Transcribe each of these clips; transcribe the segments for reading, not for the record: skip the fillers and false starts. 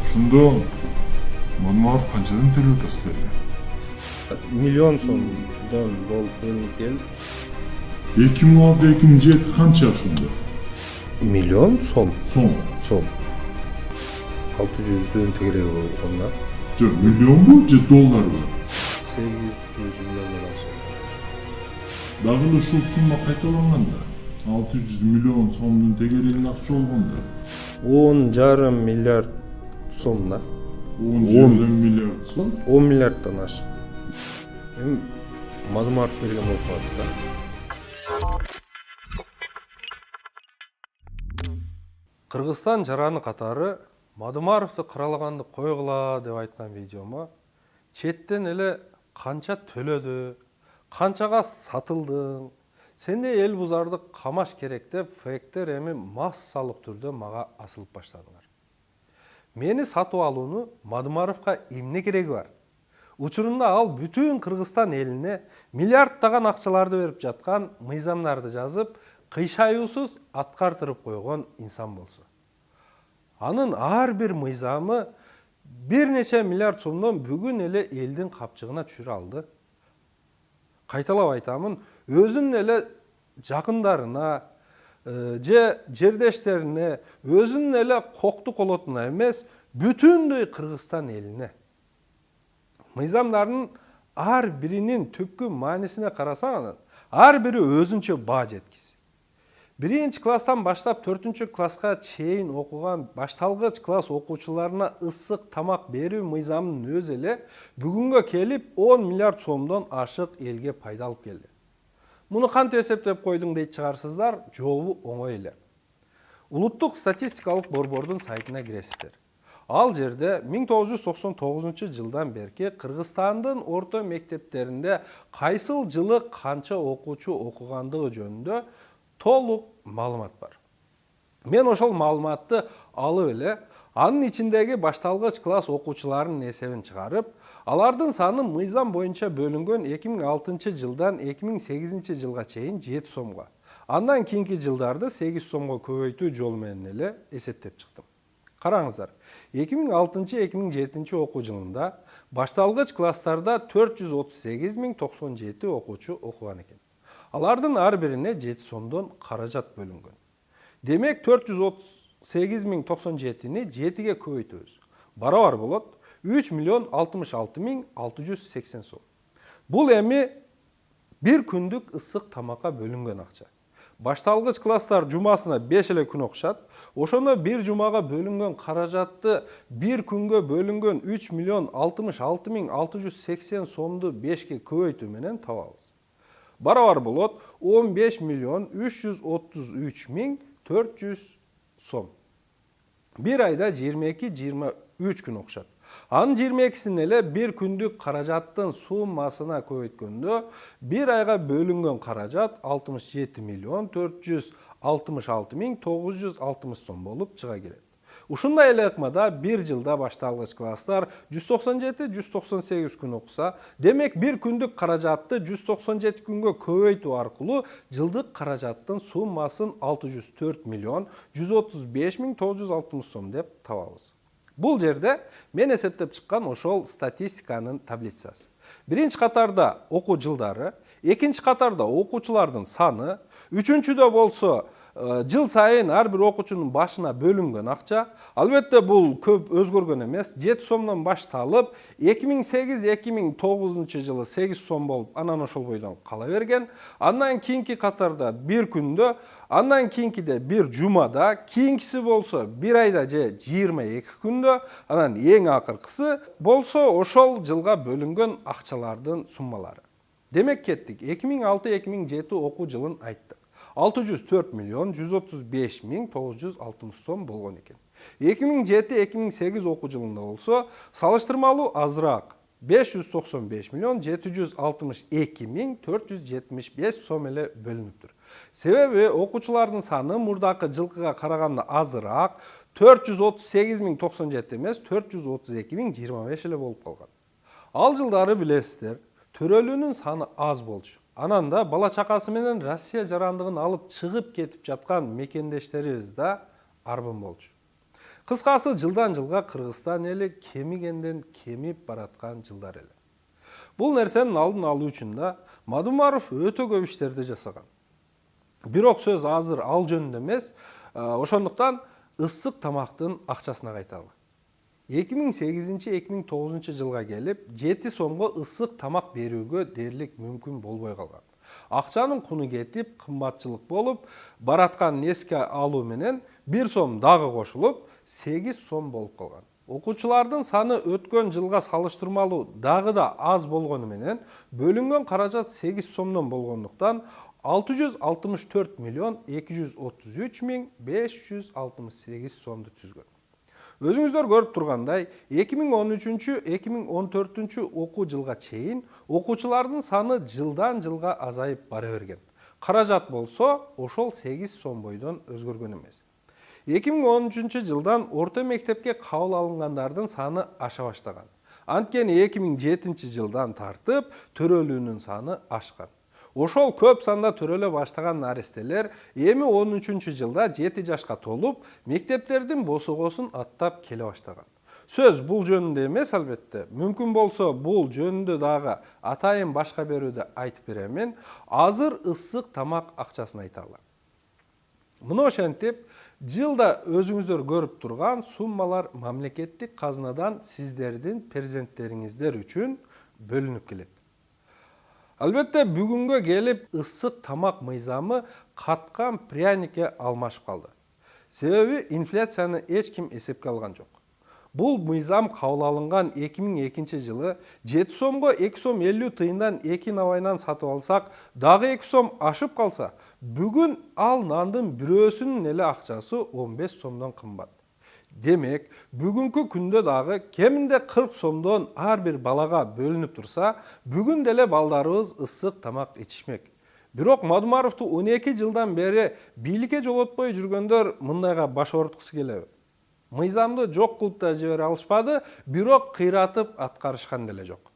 Ошондо мага канчадан төлөп атасыздар эле? Миллион сомдон бөлүнүп келип. 2006-2007 канча ошондо? Миллион сом. Сом. 600'дөн тегереги болгонда. Жок, миллионбу же долларбы? 800 миллиондон ашык. Дагы эле ушул сумма кайталанганда 600 миллион сомдун тегерегинде акча болгондо 10,5 миллиард сом да. 10 миллиард сом. 10 миллиардтан ашык. Эми мадымарт берген болуп калат да. Кыргызстан жараны катары Мадымаровду каралаганды койгула деп айткан видеомо четтен эле канча төлөдү, канчага сатылдың, сенде эл бузарды камаш керек деп фейктер эми массалык түрдө мага асылып баштадыңар. Мени сатып алууну Мадымаровго эмне кереги бар? Учурунда ал бүтүн Кыргызстан элине миллиарддаган акчаларды берип жаткан мыйзамдарды жазып, кыйшаюусуз аткартырып койгон инсан болсо. Анын ар бир мыйзамы бир нече миллиард сомдон бүгүн эле элдин капчыгына түшүрө алды. Кайталап айтамын, өзүнүн эле жакындарына же жердештерине, өзүнүн эле кокту колотуна эмес, бүтүндөй Кыргызстан элине. Мыйзамдардын ар биринин түпкү маанисине карасаң, ар бири өзүнчө баа жеткиси. 1-класстан баштап 4-класска чейин окуган башталгыч класс окуучуларына ысык тамак берүү мыйзамынын өзү эле бүгүнгө келип 10 миллиард сомдон ашык элге пайда алып келди. Муну кантип эсептеп койдуң дейт чыгарсыздар, жообу оңой эле. Улуттук статистикалык борбордун сайтына киресиздер. Ал жерде 1999 жылдан берки Кыргызстандын орто мектептеринде кайсыл жылы канча окуучу окугандыгы жөнүндө толук маалымат бар. Мен ошол маалыматты алып эле, анын ичиндеги башталгыч класс окуучуларынын эсебин чыгарып, алардын саны мыйзам боюнча бөлүнгөн 2006 жылдан 2008 жылга чейин 7 сомго, андан кийинки жылдарды 8 сомго көбөйтүү жолу менен эле эсептеп чыктым. Караңыздар, 2006-2007 окуу жылында башталгыч класстарда 438.097 окуучу окуган экен. Алардын ар бирине 7 сомдон каражат бөлүнгөн. Демек 438.097-ни 7ге көбөйтөбүз. Барабар болот 3.066.680 сом. Бул эми бир күндүк ысык тамакка бөлүнгөн акча. Башталгыч класстар жумасына 5 эле күн окушат. Ошондо бир жумага бөлүнгөн каражатты бир күнгө бөлүнгөн 3.066.680 сомду 5ке көбөйтүү менен табабыз. Барабар болот 15.333.400 сом. Bir айда 22-23 күн окушат. Анын 22-син эле бир күндүк каражаттын суммасына көбөйткөндө бир айга бөлүнгөн каражат 67.466.960 сом болуп чыга келет. Ушундай эле ыкмада бир жылда башталгыч класстар 197-198 күн окуса, демек бир күндүк каражатты 197 күнгө көбөйтүү аркылуу жылдык каражаттын суммасын 604.135.960 сом деп табабыз. Бул жерде мен эсептеп чыккан ошол статистиканын таблицасы. Биринчи катарда окуу жылдары, экинчи катарда окуучулардын саны, үчүнчүдө болсо жыл сайын ар бир окуучунун башына бөлүнгөн акча. Албетте бул көп өзгөргөн эмес. 7 сомдон башталып 2008-2009 жылы 8 сом болуп, анан ошол бойдон кала берген. Андан кийинки катарда бир күндө, андан кийинкиде бир жумада, кийинкиси болсо бир айда же 22 күндө, анан эң акыркысы болсо ошол жылга бөлүнгөн акчалардын суммалары. Демек кеттик, 2006-2007 окуу жылын айттык. 604.135.960 сом болгон экен. 2007-2008 окуу жылында болсо салыштырмалуу азыраак 595.762.475 сом эле бөлүнүптүр. Себеби окуучулардын саны мурдакы жылкыга караганда азыраак 438.097 эмес 432.025 эле болуп калган. Ал жылдары билесиздер, төрөлүүнүн саны аз болчу. Анан да бала чакасы менен Россия жарандыгын алып чыгып кетип жаткан мекендештерибиз да арбын болчу. Кыскасы жылдан жылга Кыргызстан эли кемигенден кемип бараткан жылдар эле. Бул нерсенин алдын алуу үчүн да Мадумаров өтө көп иштерди жасаган. Бирок сөз азыр ал жөнүндө эмес, ошондуктан ысык тамактын акчасына кайталы. 2008-2009 жылга келип 7 сомго ысык тамак берүүгө дээрлик мүмкүн болбой калган. Акчанын куну кетип, кымбатчылык болуп, баратканын эске алуу менен 1 сом дагы кошулуп, 8 сом болуп калган. Окуучулардын саны өткөн жылга салыштырмалуу дагы да аз болгону менен, бөлүнгөн каражат 8 сомдон болгондуктан 664 миллион 233 миң 568 сомду түзгөн. Өзүңүздөр көрүп тургандай, 2013-2014 окуу жылга чейин окуучулардын саны жылдан жылга азайып бара берген. Каражат болсо, ошол 8 сом бойдон өзгөргөн эмес. 2013 жылдан орто мектепке кабыл алынгандардын саны аша баштаган. Анткени 2007 жылдан тартып төрөлүүнүн саны ашкан. Ошол көп санда төрөлө баштаган наристелер эми 13 жылда 7 жашка толуп, мектептердин босогосун аттап келе баштаган. Сөз бул жөнүндө эмес албетте. Мүмкүн болсо бул жөнүндө дагы атайын башка берүүдө айтып беремин. Азыр ысык тамак акчасын айталы. Мына ошентип, жылда өзүңүздөр көрүп турган суммалар мамлекеттик казынадан сиздердин перзенттериңиздер үчүн бөлүнүп келет. Албетте, бүгүнгө келип ысык тамак мыйзамы каткан пряникке алмашып калды. Себеби инфляцияны эч ким эсепке алган жок. Бул мыйзам кабыл алынган 2002 жылы 7 сомго 2 сом 50 тыйындан 2 набайынан сатып алсак, дагы 2 сом ашып калса, бүгүн ал нандын бирөөсүнүн эле акчасы 15 сомдон кымбат. Демек, бүгүнкү күндө дагы кеминде 40 сомдон ар бир балага бөлүнүп турса, бүгүн деле балдарыбыз ысык тамак ичишмек. Бирок Мадумаровду 12 жылдан бери бийликке жолотпой жүргөндөр мындайга баш ооруткусу келеби? Мыйзамды жок кылып да жибере алышпады, бирок кыйратып аткарышкан деле жок.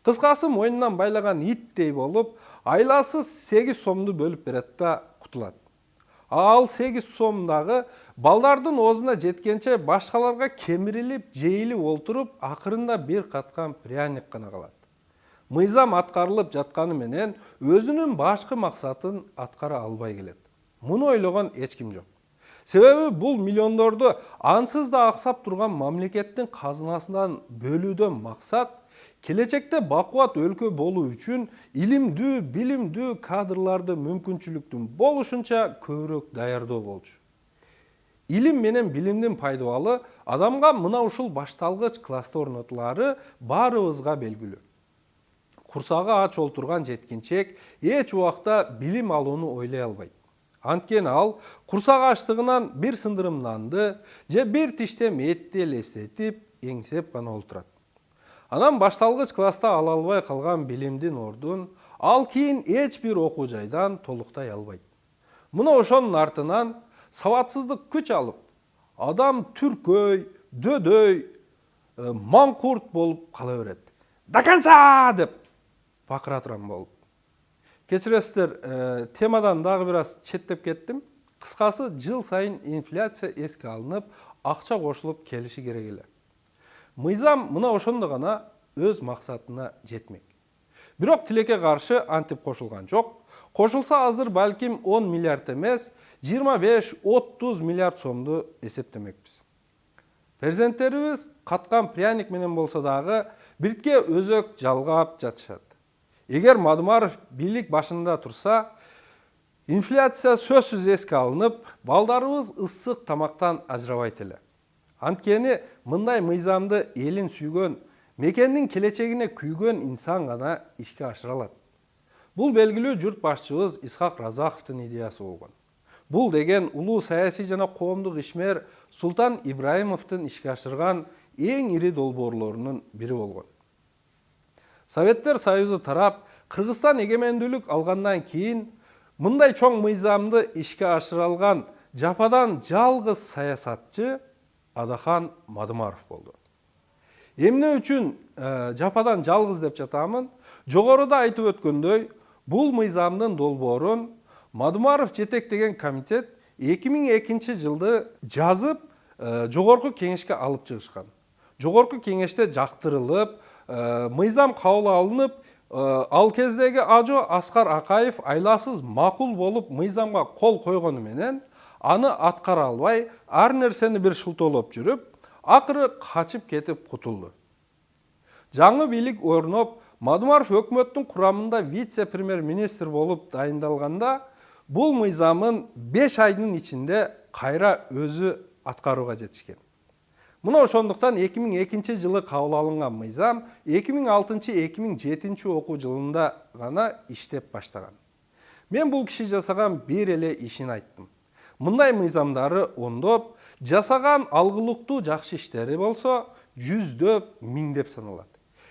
Кыскасы мойнунан байлаган иттей болуп, айласыз 8 сомду бөлүп берет да кутулат. Ал 8 сом дагы балдардын оозуна жеткенче башкаларга кемирилип, жейилип олтуруп, акырында бир каткан пряник гана калат. Мыйзам аткарылып жатканы менен өзүнүн башкы максатын аткара албай келет. Муну ойлогон эч ким жок. Себеби бул миллиондорду ансыз да аксап турган мамлекеттин казынасынан бөлүүдөн максат келечекте бакубат өлкө болуу үчүн илимдүү, билимдүү кадрларды мүмкүнчүлүктүн болушунча көбүрөөк даярдоо болчу. Илим менен билимдин пайдабалы адамга мына ушул башталгыч класста орнотулары баарыбызга белгилүү. Курсагы ач олтурган жеткинчек эч убакта билим алууну ойлой албайт. Анткени ал курсагы ачтыгынан бир сындырым нанды же бир тиштем этти элестетип, эңсеп гана олтурат. Анан башталгыч класста ала албай калган билимдин ордун ал кийин эч бир окуу жайдан толуктай албайт. Мына ошонун артынан сабатсыздык күч алып, адам түркөй, дөдөй, маңкурт болуп кала берет. До конца деп бакыра турган болуп. Кечиресиздер, темадан дагы бир аз четтеп кеттим. Кыскасы, жыл сайын инфляция эске алынып, акча кошулуп келиши керек эле. Мыйзам мына ошондо гана өз максатына жетмек. Бирок тилекке каршы антип кошулган жок. Кошулса азыр балким 10 миллиард эмес, 25-30 миллиард сомду эсептемекпиз. Перзенттерибиз каткан пряник менен болсо дагы биртке өзөк жалгап жатышат. Эгер Мадумаров бийлик башында турса, инфляция сөзсүз эске алынып, балдарыбыз ысык тамактан ажырабайт эле. Анткени мындай мыйзамды элин сүйгөн, мекендин келечегине күйгөн инсан гана ишке ашыра алат. Бул белгилүү журт башчыбыз Исхак Разаховдун идеясы болгон. Бул деген улуу саясий жана коомдук ишмер Султан Ибраимовдун ишке ашырган эң ири долбоорлорунун бири болгон. Советтер Союзу тарап, Кыргызстан эгемендүүлүк алгандан кийин мындай чоң мыйзамды ишке ашыра алган жападан жалгыз саясатчы Адахан Мадумаров болду. Эмне үчүн жападан жалгыз деп жатамын? Жогоруда айтып өткөндөй, Бул мыйзамдын долбоорун Мадумаров жетектеген комитет 2002 жылды жазып жогорку кеңешке алып чыгышкан. Жогорку кеңеште жактырылып, мыйзам кабыл алынып, ал кездеги ажо Аскар Акаев айласыз макул болуп мыйзамга кол койгону менен аны аткара албай, ар нерсени бир шылтоолоп жүрүп, акыры качып кетип кутулду. Жаңы бийлик орноп, Мадумаров өкмөттүн курамында вице-премьер-министр болуп дайындалганда, бул мыйзамын 5 айдын ичинде кайра өзү аткарууга жетишкен. Мына ошондуктан 2002 жылы кабыл алынган мыйзам 2006-2007 окуу жылында гана иштеп баштаган. Мен бул киши жасаган бир эле ишин айттым. Мындай мыйзамдары ондоп, жасаган алгылыктуу жакшы иштери болсо, жүздөп, миңдеп саналат.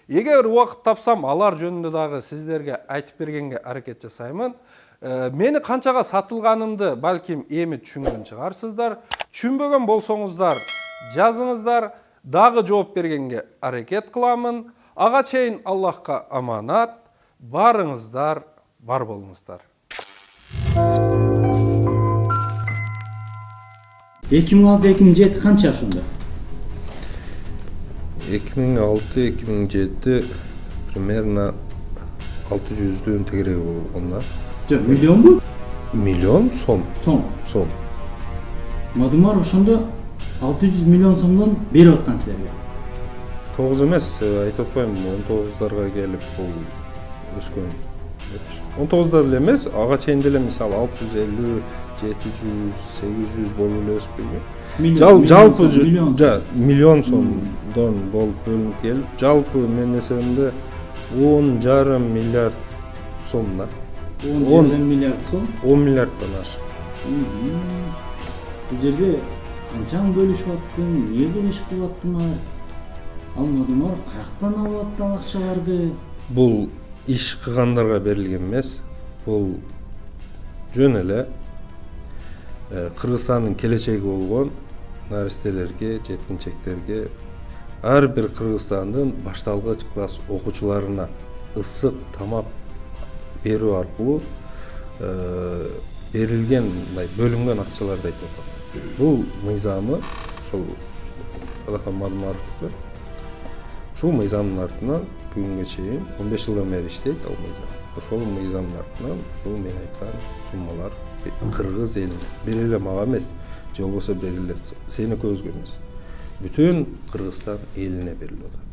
Эгер убакыт тапсам, алар жөнүндө дагы сиздерге айтып бергенге аракет жасаймын. Мени канчага сатылганымды балким эми түшүнгөн чыгарсыздар. Түшүнбөгөн болсоңуздар, жазыңыздар, дагы жооп бергенге аракет кыламын. Ага чейин Аллахка аманат, барыңыздар, бар болуңуздар. 2006-2007 канча ошондо? 2006-2007 примерно 600'дөн тегереги болгон да. Жок, миллионбу? Миллион сом. Сом. Мадумаров ошондо 600 миллион сомдон берип аткан силерге. 9 эмес, айтып атпайм, 19'дарга келип бул өскөн. 19'дар эле эмес, ага чейин деле мисалы 650, 700, 800 болуп эле өсүп келген. Жалпы миллион сомдон болуп бөлүнүп келип, жалпы менин эсебимде 10,5 миллиард сом да. 10 миллиард сом? 10 миллиарддан ашык. Бул жерде канчаны бөлүшүп аттың, эмне кылып иш кылып аттыңар? Ал Мадумаров каяктан алып аттан акчаларды? Бул иш кылгандарга берилген эмес. Бул жөн эле Кыргызстандын келечеги болгон наристелерге, жеткинчектерге, ар бир Кыргызстандын башталгыч класс окуучуларына ысык тамак берүү аркылуу берилген, бөлүнгөн акчаларды айтып атам. Бул мыйзамы ошол Алахан Мадумаровдуку. Ушул мыйзамдын артынан бүгүнгө чейин 15 жылдан бери иштейт ал мыйзам. Ошол мыйзамдын артынан ушул мен айткан суммалар Кыргыз элине, бир эле мага эмес, же болбосо бир эле сени көзгө эмес, бүтүн Кыргызстан элине берилип атат.